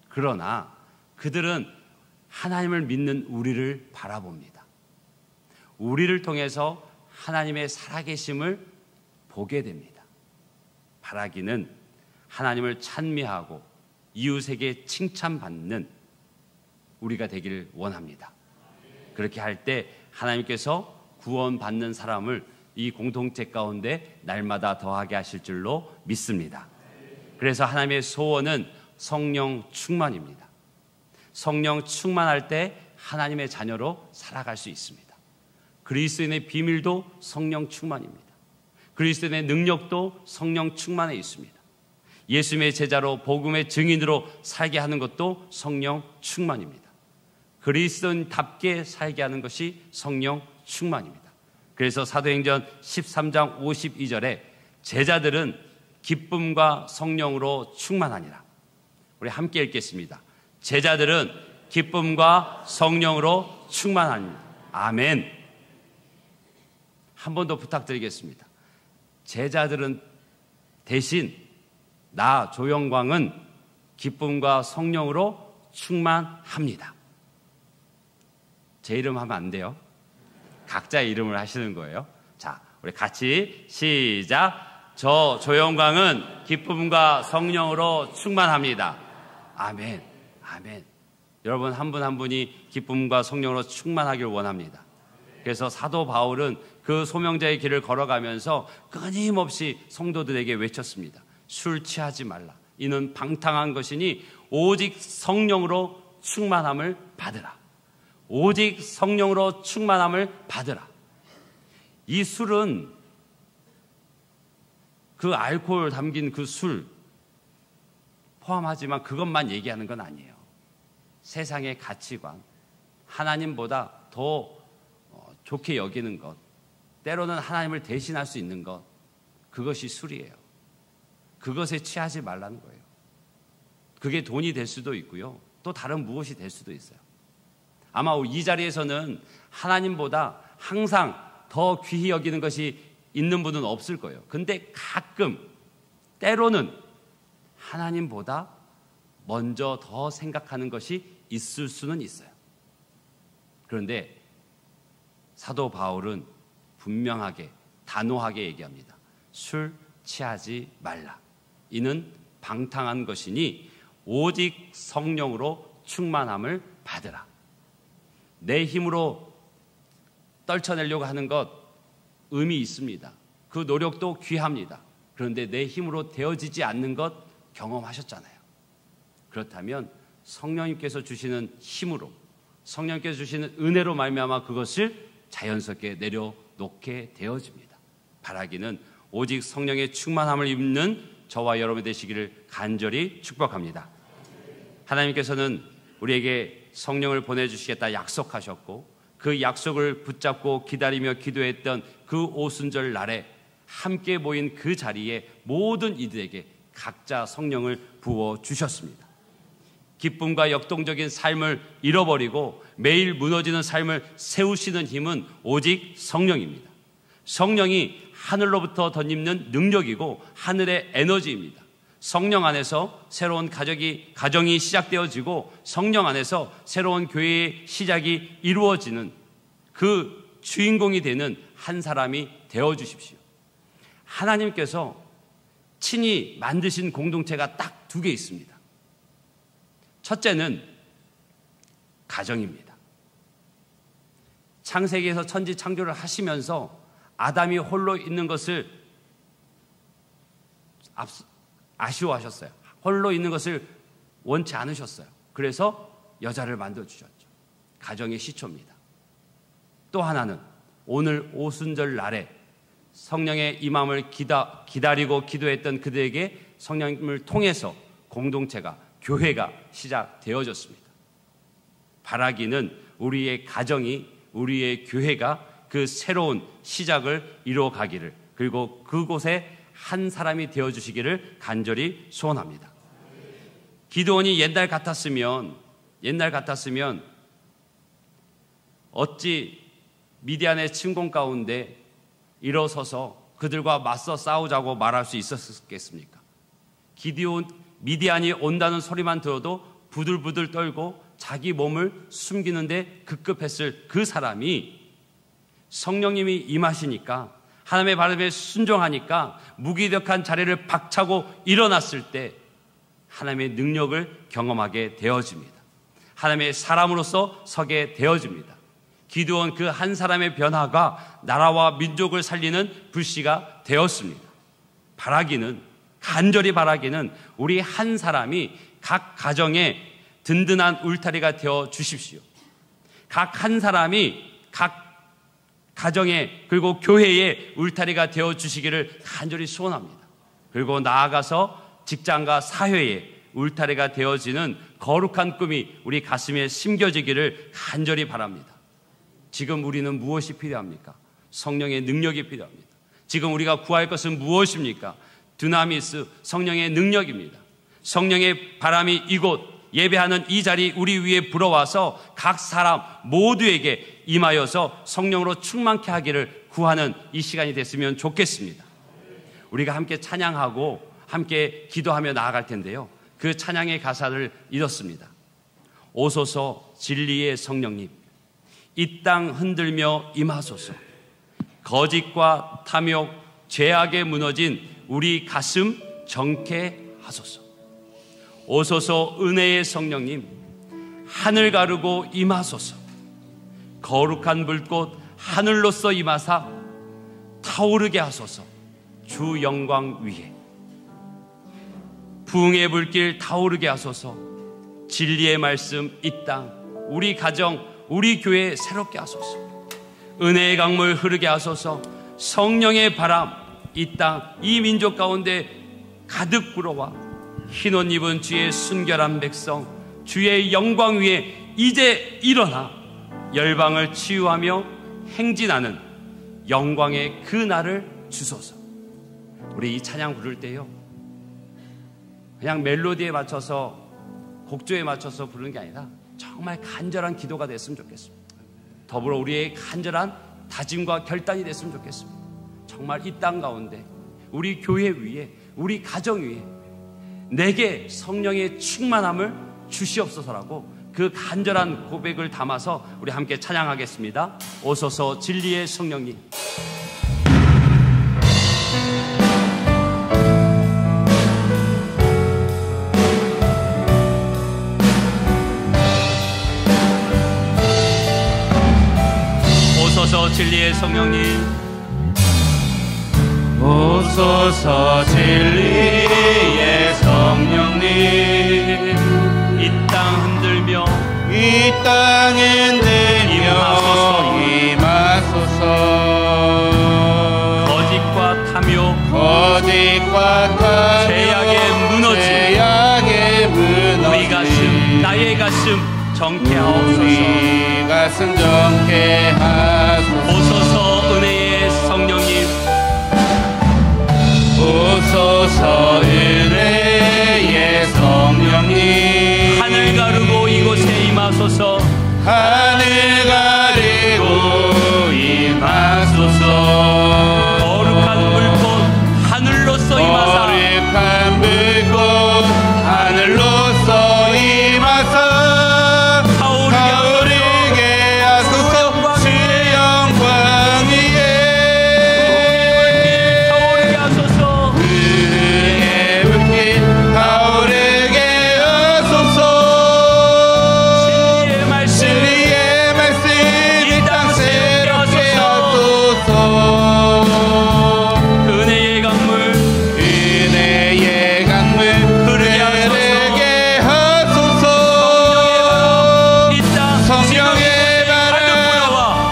그러나 그들은 하나님을 믿는 우리를 바라봅니다. 우리를 통해서 하나님의 살아계심을 보게 됩니다. 바라기는 하나님을 찬미하고 이웃에게 칭찬받는 우리가 되기를 원합니다. 그렇게 할 때 하나님께서 구원받는 사람을 이 공동체 가운데 날마다 더하게 하실 줄로 믿습니다. 그래서 하나님의 소원은 성령 충만입니다. 성령 충만할 때 하나님의 자녀로 살아갈 수 있습니다. 그리스도인의 비밀도 성령 충만입니다. 그리스도인의 능력도 성령 충만에 있습니다. 예수님의 제자로 복음의 증인으로 살게 하는 것도 성령 충만입니다. 그리스도인답게 살게 하는 것이 성령 충만입니다. 그래서 사도행전 13장 52절에 제자들은 기쁨과 성령으로 충만하니라. 우리 함께 읽겠습니다. 제자들은 기쁨과 성령으로 충만하니라. 아멘. 한 번 더 부탁드리겠습니다. 제자들은 대신 나 조영광은 기쁨과 성령으로 충만합니다. 제 이름 하면 안 돼요. 각자의 이름을 하시는 거예요. 자, 우리 같이 시작. 저 조영광은 기쁨과 성령으로 충만합니다. 아멘. 아멘. 여러분 한 분 한 분이 기쁨과 성령으로 충만하길 원합니다. 그래서 사도 바울은 그 소명자의 길을 걸어가면서 끊임없이 성도들에게 외쳤습니다. 술 취하지 말라. 이는 방탕한 것이니 오직 성령으로 충만함을 받으라. 오직 성령으로 충만함을 받으라. 이 술은 그 알코올 담긴 그 술 포함하지만 그것만 얘기하는 건 아니에요. 세상의 가치관, 하나님보다 더 좋게 여기는 것, 때로는 하나님을 대신할 수 있는 것, 그것이 술이에요. 그것에 취하지 말라는 거예요. 그게 돈이 될 수도 있고요. 또 다른 무엇이 될 수도 있어요. 아마 이 자리에서는 하나님보다 항상 더 귀히 여기는 것이 있는 분은 없을 거예요. 근데 가끔, 때로는 하나님보다 먼저 더 생각하는 것이 있을 수는 있어요. 그런데 사도 바울은 분명하게, 단호하게 얘기합니다. 술 취하지 말라. 이는 방탕한 것이니 오직 성령으로 충만함을 받으라. 내 힘으로 떨쳐내려고 하는 것 의미 있습니다. 그 노력도 귀합니다. 그런데 내 힘으로 되어지지 않는 것 경험하셨잖아요. 그렇다면 성령님께서 주시는 힘으로, 성령님께서 주시는 은혜로 말미암아 그것을 자연스럽게 내려놓게 되어집니다. 바라기는 오직 성령의 충만함을 입는 저와 여러분 되시기를 간절히 축복합니다. 하나님께서는 우리에게 성령을 보내주시겠다 약속하셨고 그 약속을 붙잡고 기다리며 기도했던 그 오순절 날에 함께 모인 그 자리에 모든 이들에게 각자 성령을 부어 주셨습니다. 기쁨과 역동적인 삶을 잃어버리고 매일 무너지는 삶을 세우시는 힘은 오직 성령입니다. 성령이 하늘로부터 덧입는 능력이고 하늘의 에너지입니다. 성령 안에서 새로운 가정이 시작되어지고 성령 안에서 새로운 교회의 시작이 이루어지는 그 주인공이 되는 한 사람이 되어주십시오. 하나님께서 친히 만드신 공동체가 딱 두 개 있습니다. 첫째는 가정입니다. 창세기에서 천지 창조를 하시면서 아담이 홀로 있는 것을 아쉬워하셨어요. 홀로 있는 것을 원치 않으셨어요. 그래서 여자를 만들어주셨죠. 가정의 시초입니다. 또 하나는 오늘 오순절 날에 성령의 임함을 기다리고 기도했던 그들에게 성령님을 통해서 공동체가, 교회가 시작되어졌습니다. 바라기는 우리의 가정이, 우리의 교회가 그 새로운 시작을 이루어가기를, 그리고 그곳에 한 사람이 되어주시기를 간절히 소원합니다. 기드온이 옛날 같았으면 어찌 미디안의 침공 가운데 일어서서 그들과 맞서 싸우자고 말할 수 있었겠습니까? 미디안이 온다는 소리만 들어도 부들부들 떨고 자기 몸을 숨기는데 급급했을 그 사람이 성령님이 임하시니까, 하나님의 바람에 순종하니까 무기력한 자리를 박차고 일어났을 때 하나님의 능력을 경험하게 되어집니다. 하나님의 사람으로서 서게 되어집니다. 기드온 그 한 사람의 변화가 나라와 민족을 살리는 불씨가 되었습니다. 간절히 바라기는 우리 한 사람이 각 가정에 든든한 울타리가 되어 주십시오. 각 한 사람이 각 가정에, 그리고 교회에 울타리가 되어 주시기를 간절히 소원합니다. 그리고 나아가서 직장과 사회에 울타리가 되어지는 거룩한 꿈이 우리 가슴에 심겨지기를 간절히 바랍니다. 지금 우리는 무엇이 필요합니까? 성령의 능력이 필요합니다. 지금 우리가 구할 것은 무엇입니까? 두나미스, 성령의 능력입니다. 성령의 바람이 이곳 예배하는 이 자리 우리 위에 불어와서 각 사람 모두에게 임하여서 성령으로 충만케 하기를 구하는 이 시간이 됐으면 좋겠습니다. 우리가 함께 찬양하고 함께 기도하며 나아갈 텐데요, 그 찬양의 가사를 이렇습니다. 오소서 진리의 성령님, 이 땅 흔들며 임하소서. 거짓과 탐욕, 죄악에 무너진 우리 가슴 정케 하소서. 오소서 은혜의 성령님, 하늘 가르고 임하소서. 거룩한 불꽃 하늘로서 임하사 타오르게 하소서. 주 영광 위에 부흥의 불길 타오르게 하소서. 진리의 말씀 이 땅, 우리 가정, 우리 교회 새롭게 하소서. 은혜의 강물 흐르게 하소서. 성령의 바람 이 땅, 이 민족 가운데 가득 불어와 흰옷 입은 주의 순결한 백성, 주의 영광 위에 이제 일어나 열방을 치유하며 행진하는 영광의 그 날을 주소서. 우리 이 찬양 부를 때요, 그냥 멜로디에 맞춰서, 곡조에 맞춰서 부르는 게 아니라 정말 간절한 기도가 됐으면 좋겠습니다. 더불어 우리의 간절한 다짐과 결단이 됐으면 좋겠습니다. 정말 이 땅 가운데, 우리 교회 위에, 우리 가정 위에 내게 성령의 충만함을 주시옵소서라고 그 간절한 고백을 담아서 우리 함께 찬양하겠습니다. 오소서 진리의 성령님. 오소서 진리의 성령님, 오소서 진리의 성령님, 이 땅 흔들며 이 땅 흔들며 임하소서. 거짓과 탐욕, 죄악에 무너진 우리 가슴, 나의 가슴 정케 하옵소서. 우리 가슴 정케 하소서. 오소서 은혜의 성령님, 오소서 은혜의 성령님 하늘 가르고 이곳에 임하소서 하늘 가르고 임하소서 거룩한 불꽃 하늘로서 임하사 거룩한 불꽃 하늘로서 임하사 타오르게 하소서 주의 영광 위에 타오르게 하소서 은혜의 불빛 타오르게 하소서 진리의 말씀 이 땅 새롭게 하소서 은혜의 강물 흐르게 하소서 이 땅 성령의 바람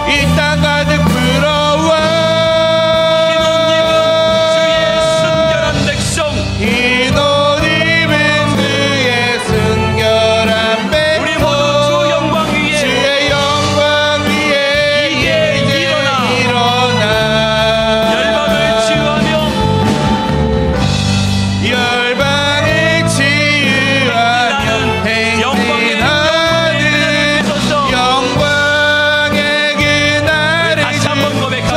이 땅 가득 불어와 주의 순결한 백성 흰 옷 입은 주의 순결한 우리 백성 모두 주 영광 위에 주의 영광 위에 이제 일어나 열방을 치유하며 열방을 치유하며 행진하는 영광의 그날을 다시 한번 고백합니다.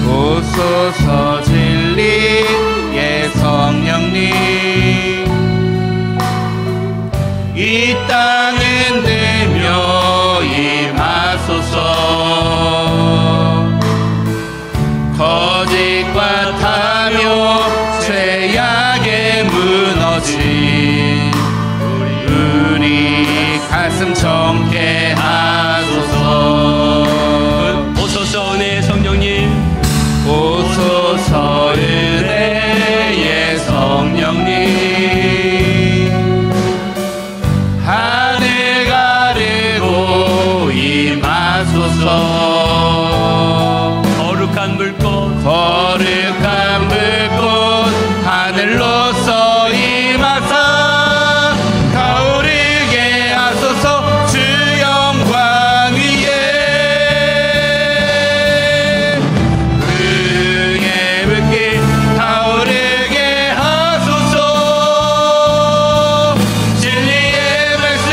오소서 진리의 성령님 오소서 진리의 성령님 이 땅은 들며 임하소서 거짓과 타며 죄악에 무너진 우리 가슴 정케 하소서 오소서 은혜의 성령님 오소서 은혜의 성령님 하늘 가르고 임하소서 거룩한 불꽃 거룩한 불꽃 하늘로서 임하사 타오르게 하소서 주 영광 위에 은혜의 불길 타오르게 하소서 진리의 말씀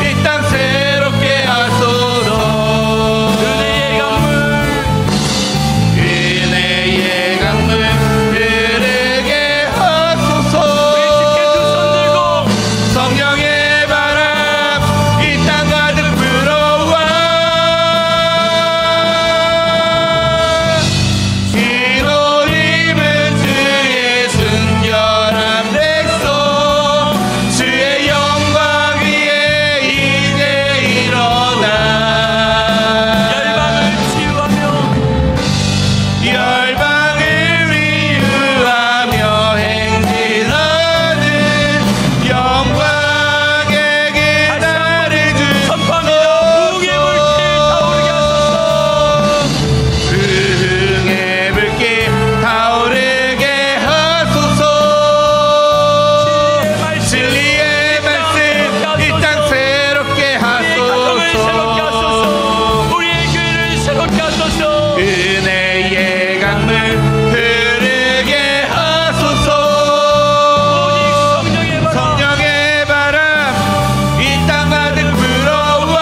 이 땅 새롭게 하소서 은혜의 강물 은혜의 강물 흐르게 하소서 우리 주께 두 손 들고 성령의 바람 이 땅 가득 불어와 흰 옷 입은 주의 순결한 백성 주의 영광 위에 이제 일어나 열방을 치유하며 열방을 위유하며 행진하는 영광의 그날을 선포합니다. 부흥의 불길 타오르게 하소서 부흥의 불길 타오르게 하소서 진리의 말씀 이 땅 새롭게 가정을 새롭게 하소서 하소서 우리의 교회를 새롭게 하소서 은혜의 강물 흐르게 하소서 성령의 바람 성령의 바람 이 땅 가득 불어와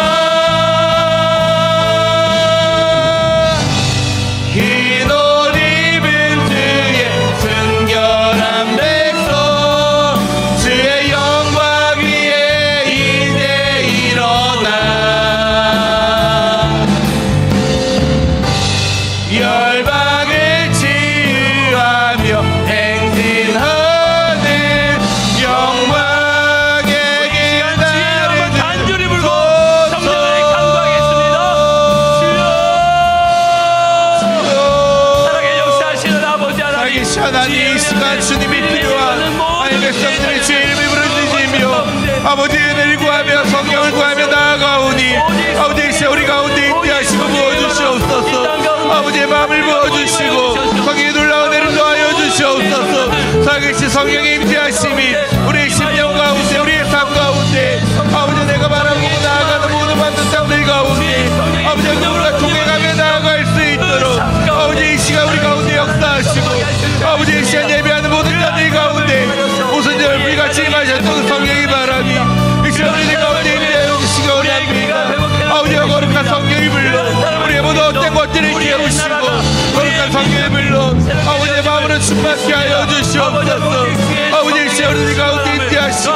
흰 옷 입은 주의 순결한 백성 주의 영광 위에 이제 일어나 열방을 치유하며 행진하는 영광의 그날을 간절히 불고 성령을 간구하겠습니다. 주여 사랑의 역사하시는 아버지 하나님 하나님 이 시간 주님이 필요한 하나님의 백성들의 죄를 부르짖으며 아버지 은혜를 구하며 성령을 구하며 나아가오니 아버지 이 시간 우리 가운데 인도하시고 부어주시옵소서 아버지의 마음을 부어주시고 성령의 놀라운 은혜를 더하여 주시옵소서 살아계신 성령의 임재하심이 우리의 심령 가운데 우리의 삶 가운데 아버지 내가 바라보고 나아가는 모든 받는 땅들 가운데 아버지 우리가 통해가며 나아갈 수 있도록 아버지 아버지 이 시간 예배하는 모든 자들 가운데 오순절 불같이 임하셨던 성령의 바람이 이 시간 우리 가운데 임하여 주시기 원합니다. 아버지가 거룩한 성령이 불러 우리의 모든 어떤 것들을 깨우시고 거룩한 성령이 불러 아버지의 마음으로 충만케 하여 주시옵소서. 아버지 이 시간 우리 가운데 임재하시고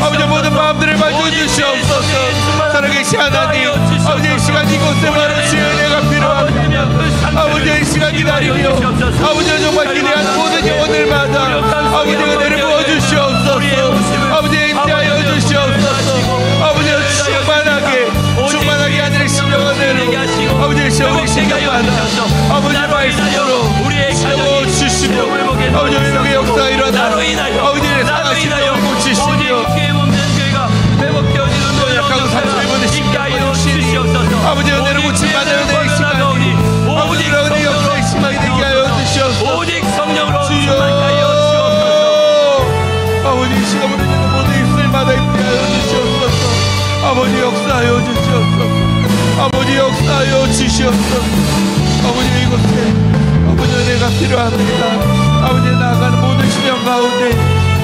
아버지의 모든 마음들을 만져주시옵소서. 살아계신 하나님 아버지 이 시간 이곳에 바로 주의 은혜가 필요합니다. 아버지 이 시간 기다리며 아버지가 정말 기대하는 모든 영혼들마다 아버지 은혜를 부어주시옵소서. 아버지 임재하여 주시옵소서. 아버지 충만하게 하늘의 신령한 은혜로 아버지 이 시간 우리 신령받아 아버지 말씀으로 채워주시고 아버지 우리의 역사 일어나 아버지의 상하신 영을 고치시며 약하고 상처 입은 신령한 주시니 아버지 은혜를 고침받는 은혜의 시간이 아버지 은혜의 역사의 시간이 되게 하여 주시옵소서. 오직 성령으로 주여 아버지 이 시간 우리는 모든 입술마다 임재하여 주시옵소서. 아버지 역사하여 주시옵소서. 아버지 역사하여 주시옵소서. 아버지 이곳에 아버지 은혜가 필요합니다. 아버지 나아가는 모든 시련 가운데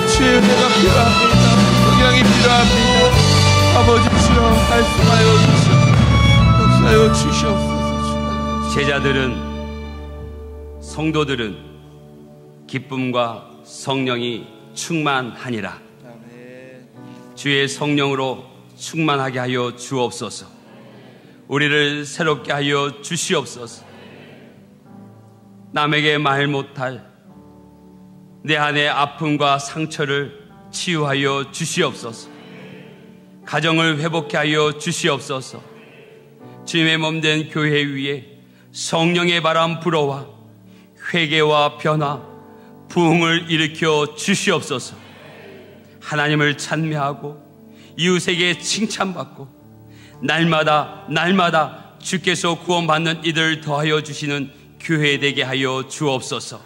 주의 은혜가 필요합니다. 성령이 필요합니다. 아버지 주여 말씀하여 주시옵소서. 역사하여 주시옵소서. 제자들은 성도들은 기쁨과 성령이 충만하니라. 주의 성령으로 충만하게 하여 주옵소서. 우리를 새롭게 하여 주시옵소서. 남에게 말 못할 내 안의 아픔과 상처를 치유하여 주시옵소서. 가정을 회복케 하여 주시옵소서. 주님의 몸된 교회 위에 성령의 바람 불어와 회개와 변화, 부흥을 일으켜 주시옵소서. 하나님을 찬미하고 이웃에게 칭찬받고 날마다 주께서 구원받는 이들 더하여 주시는 교회 되게 하여 주옵소서.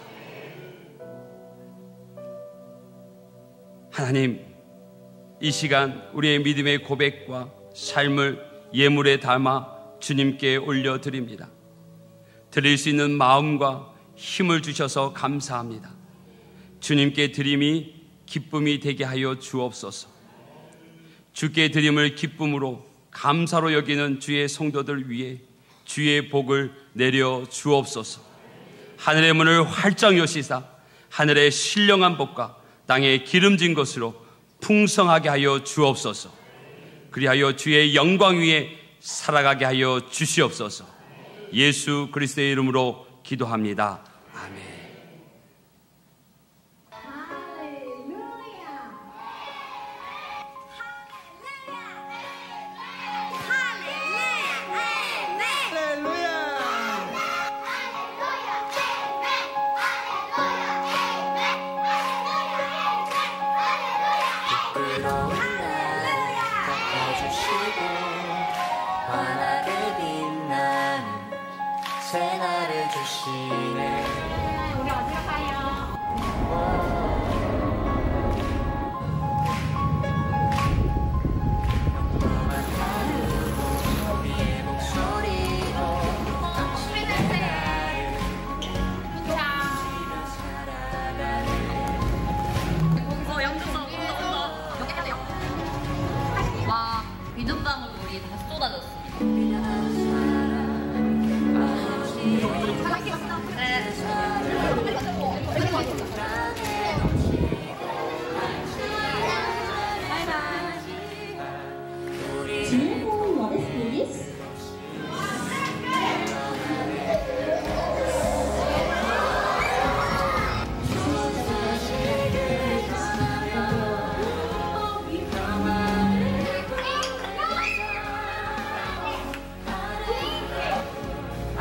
하나님, 이 시간 우리의 믿음의 고백과 삶을 예물에 담아 주님께 올려드립니다. 드릴 수 있는 마음과 힘을 주셔서 감사합니다. 주님께 드림이 기쁨이 되게 하여 주옵소서. 주께 드림을 기쁨으로 감사로 여기는 주의 성도들 위해 주의 복을 내려 주옵소서. 하늘의 문을 활짝 여시사 하늘의 신령한 복과 땅에 기름진 것으로 풍성하게 하여 주옵소서. 그리하여 주의 영광 위에 살아가게 하여 주시옵소서. 예수 그리스도의 이름으로 기도합니다. 아멘.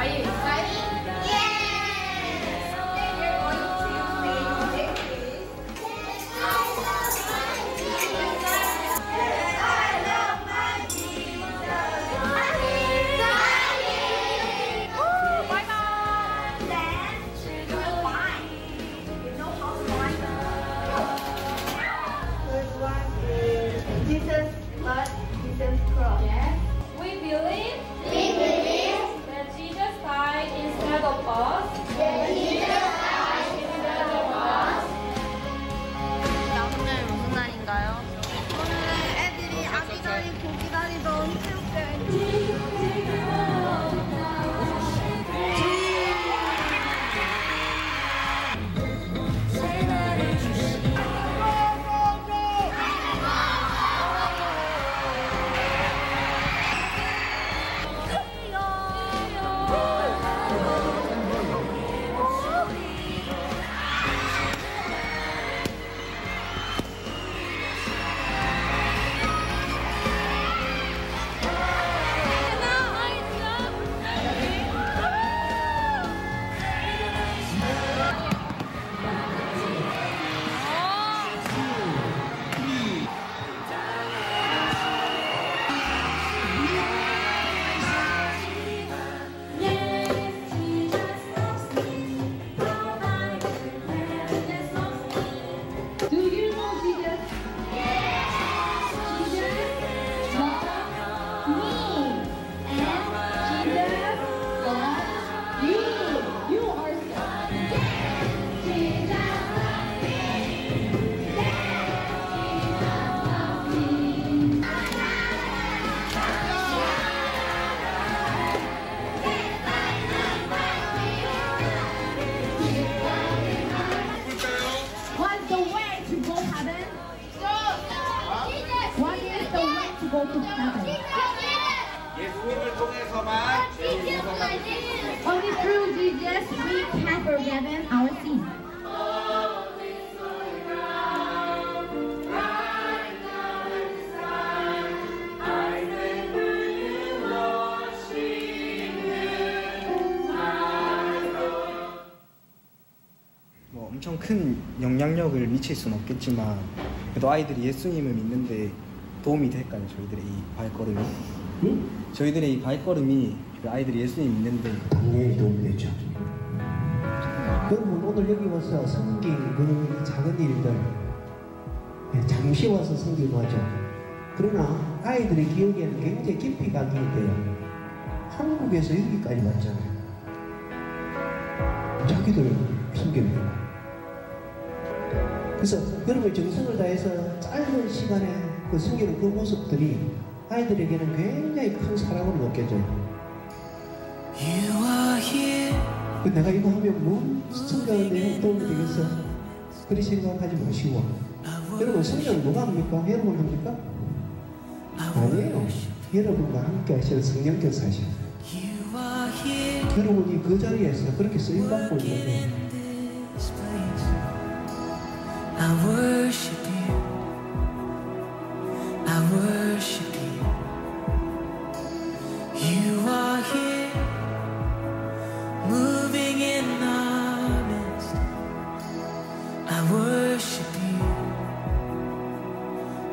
Are you excited? Yeah! We're going to go to heaven. 예수님을 통해서만 죄를 용서받을 수 있습니다. Only through Jesus we can forgive our sins. 엄청 큰 영향력을 미칠 수는 없겠지만 그래도 아이들이 예수님을 믿는데 도움이 될까요? 저희들의 이 발걸음이? 저희들의 이 발걸음이 아이들이 예수님 믿는데 당연히 도움이 되죠. 여러분 오늘 여기 와서 섬긴 그 작은 일들 잠시 와서 섬기고 하죠. 그러나 아이들의 기억에는 굉장히 깊이 각인이 돼요. 한국에서 여기까지 왔잖아요. 자기들 섬기는. 그래서 여러분의 정성을 다해서 짧은 시간에 그 섬기는 그 모습들이 아이들에게는 굉장히 큰 사랑으로 느껴져요. 내가 이거 하면 뭐 성경에 도움이 되겠어? 그리 생각하지 마시고 여러분 성경은 누가 합니까? 여러분 합니까? 아니에요. 여러분과 함께 하시는 성령께서 하셔요. 여러분이 그 자리에서 그렇게 쓰임받고 있는데 I worship you. I worship you. You are here, moving in our midst. I worship you.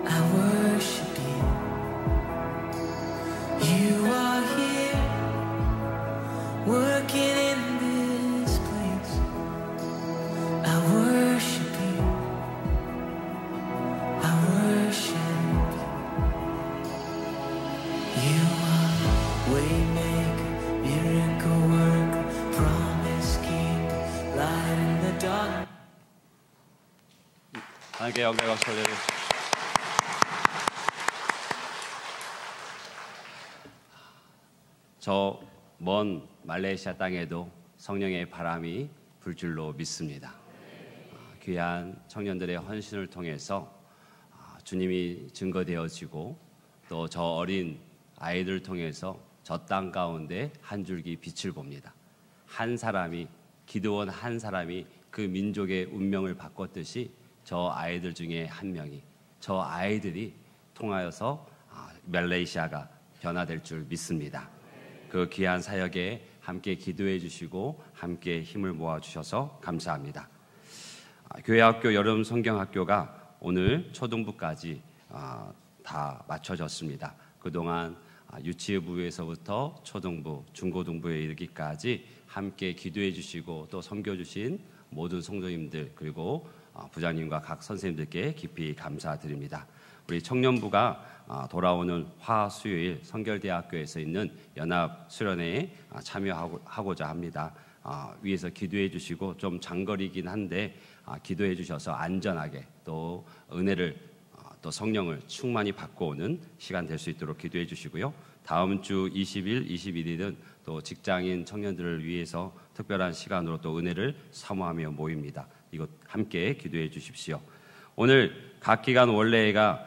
I worship you. You are here, working in this place. I worship you. 하나님께 영광과 소리를 저 먼 말레이시아 땅에도 성령의 바람이 불 줄로 믿습니다. 귀한 청년들의 헌신을 통해서 주님이 증거되어지고 또 저 어린 아이들을 통해서 저 땅 가운데 한 줄기 빛을 봅니다. 한 사람이 기드온 한 사람이 그 민족의 운명을 바꿨듯이 저 아이들 중에 한 명이 저 아이들이 통하여서 말레이시아가 변화될 줄 믿습니다. 그 귀한 사역에 함께 기도해 주시고 함께 힘을 모아 주셔서 감사합니다. 교회학교 여름 성경학교가 오늘 초등부까지 다 마쳐졌습니다. 그동안 유치부에서부터 초등부, 중고등부에 이르기까지 함께 기도해 주시고 또 섬겨주신 모든 성도님들 그리고 부장님과 각 선생님들께 깊이 감사드립니다. 우리 청년부가 돌아오는 화수요일 성결대학교에서 있는 연합 수련회에 참여하고자 합니다. 위에서 기도해 주시고 좀 장거리긴 한데 기도해 주셔서 안전하게 또 은혜를 또 성령을 충만히 받고 오는 시간 될 수 있도록 기도해 주시고요. 다음 주 20일, 21일은 또 직장인 청년들을 위해서 특별한 시간으로 또 은혜를 사모하며 모입니다. 이것 함께 기도해 주십시오. 오늘 각 기간 원래가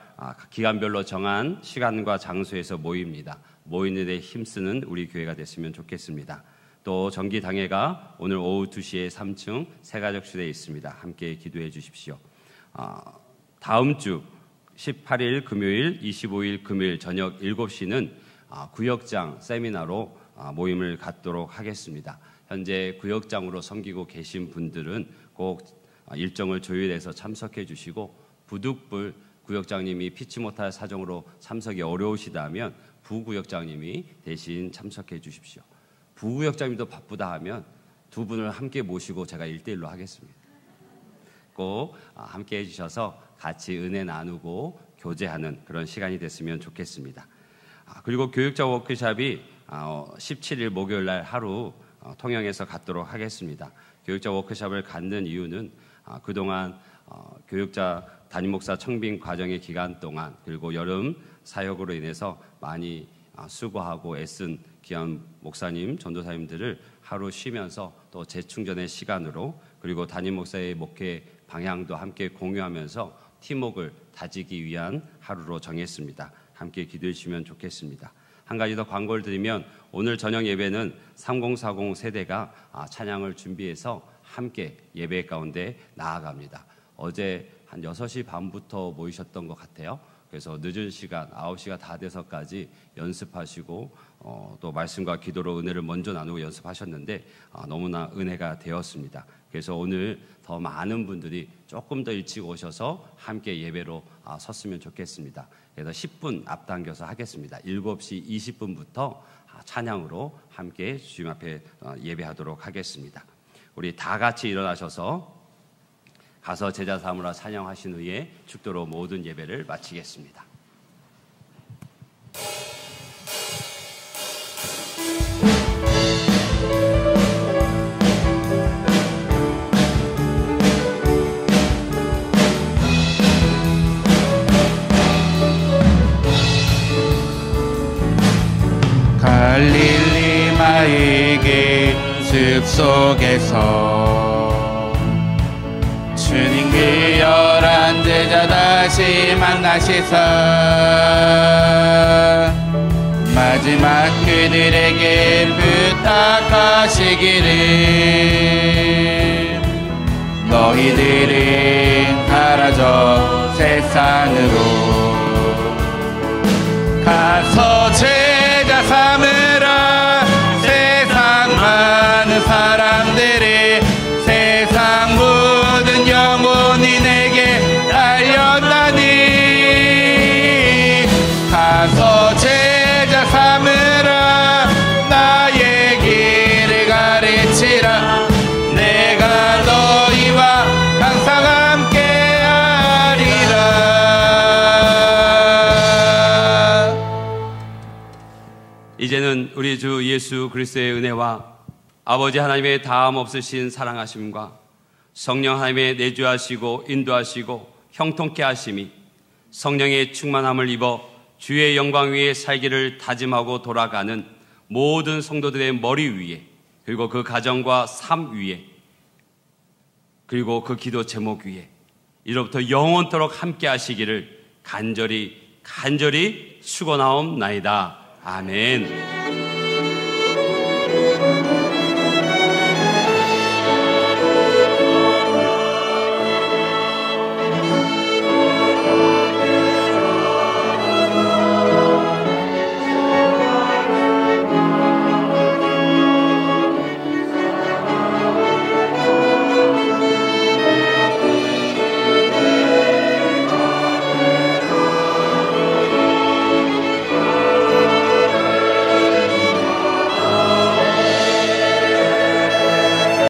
기간별로 정한 시간과 장소에서 모입니다. 모이는 데 힘쓰는 우리 교회가 됐으면 좋겠습니다. 또 정기당회가 오늘 오후 2시에 3층 새가족실에 있습니다. 함께 기도해 주십시오. 다음 주 18일 금요일, 25일 금요일 저녁 7시는 구역장 세미나로 모임을 갖도록 하겠습니다. 현재 구역장으로 섬기고 계신 분들은 꼭 일정을 조율해서 참석해 주시고 부득불 구역장님이 피치 못할 사정으로 참석이 어려우시다면 부구역장님이 대신 참석해 주십시오. 부구역장님도 바쁘다 하면 두 분을 함께 모시고 제가 1대1로 하겠습니다. 꼭 함께 해주셔서 같이 은혜 나누고 교제하는 그런 시간이 됐으면 좋겠습니다. 그리고 교육자 워크숍이 17일 목요일 날 하루 통영에서 갖도록 하겠습니다. 교육자 워크숍을 갖는 이유는 그동안 교육자 담임목사 청빙 과정의 기간 동안 그리고 여름 사역으로 인해서 많이 수고하고 애쓴 귀한 목사님, 전도사님들을 하루 쉬면서 또 재충전의 시간으로 그리고 담임 목사의 목회 방향도 함께 공유하면서 팀워크를 다지기 위한 하루로 정했습니다. 함께 기도해 주시면 좋겠습니다. 한 가지 더 광고를 드리면 오늘 저녁 예배는 3040 세대가 찬양을 준비해서 함께 예배 가운데 나아갑니다. 어제 한 6시 반부터 모이셨던 것 같아요. 그래서 늦은 시간 9시가 다 돼서까지 연습하시고 또 말씀과 기도로 은혜를 먼저 나누고 연습하셨는데 너무나 은혜가 되었습니다. 그래서 오늘 더 많은 분들이 조금 더 일찍 오셔서 함께 예배로 섰으면 좋겠습니다. 그래서 10분 앞당겨서 하겠습니다. 7시 20분부터 찬양으로 함께 주님 앞에 예배하도록 하겠습니다. 우리 다 같이 일어나셔서 가서 제자 삼으라 찬양하신 후에 축도로 모든 예배를 마치겠습니다. 갈릴리마의 숲속에서 주님 그 11제자 다시 만나시사 마지막 그들에게 부탁하시기를 너희들은 가라져 세상으로 가서 제자 삼으라 세상 많은 사람들이 세상 모든 영혼이 내게 달렸나니 가서 제자 삼으라 나의 길을 가르치라 내가 너희와 항상 함께 하리라. 이제는 우리 주 예수 그리스도의 은혜와 아버지 하나님의 다함 없으신 사랑하심과 성령 하나님의 내주하시고 인도하시고 형통케 하심이 성령의 충만함을 입어 주의 영광 위에 살기를 다짐하고 돌아가는 모든 성도들의 머리 위에 그리고 그 가정과 삶 위에 그리고 그 기도 제목 위에 이로부터 영원토록 함께 하시기를 간절히 축원하옵나이다. 아멘.